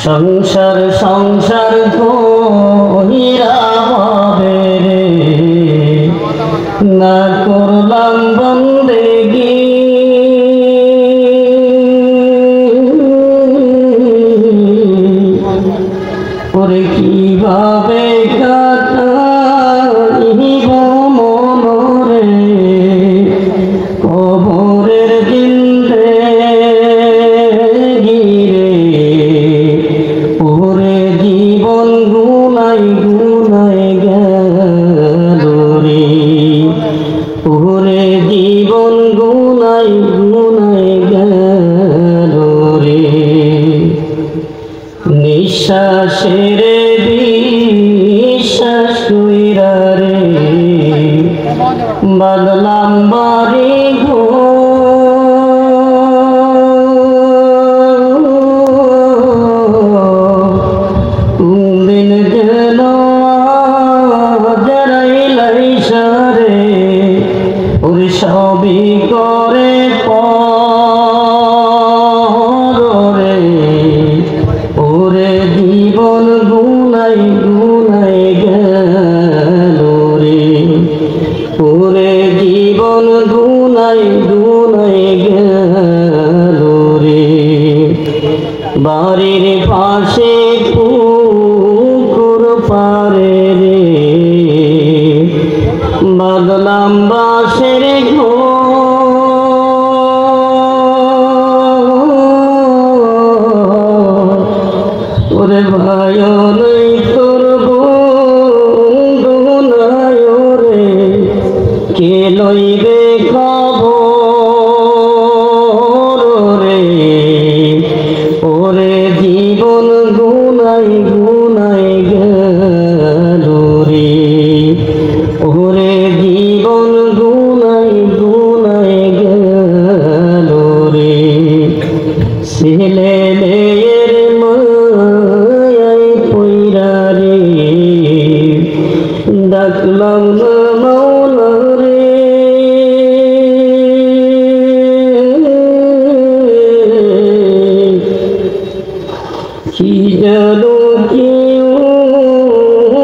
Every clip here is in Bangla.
সংসার সংসার কইরা হবে রে, না করলাম বন্দেগি। ওরে কিভাবে কাটাইব মনরে কবরের দিন রে গিরে। ওরে জীবন গুনাই গুনাই গেল রে, ওরে জীবন গুনাই গুনাই গেল রে। নিঃশ্বাসের বিশ্বাস কইরা রে বাদলাম বাড়ি দিন যেন জড়াইলাই সারে ওরে সবই করে পরে। ওরে জীবন গুনাই গুনাই গেল রে, ওরে জীবন গুনাই গুনাই গেল রে। বাড়ির পাশে পুকুর পারে রে বাদলাম বাসের ঘর। ওরে ভাই নাই তোর বন্ধু নাই রে, কে লইবে খবর রে। ওরে জীবন গুনাই গুনাই গেল রে, ওরে জীবন গুনাই গুনাই গেল রে। ছেলে মেয়ের মায়াই পইরা রে ডাকলাম না মাওলা রে। কি যেন কি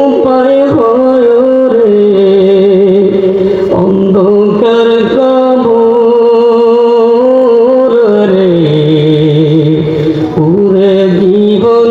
উপায় হয় রে, অন্ধকার কবর রে। ওরে জীবন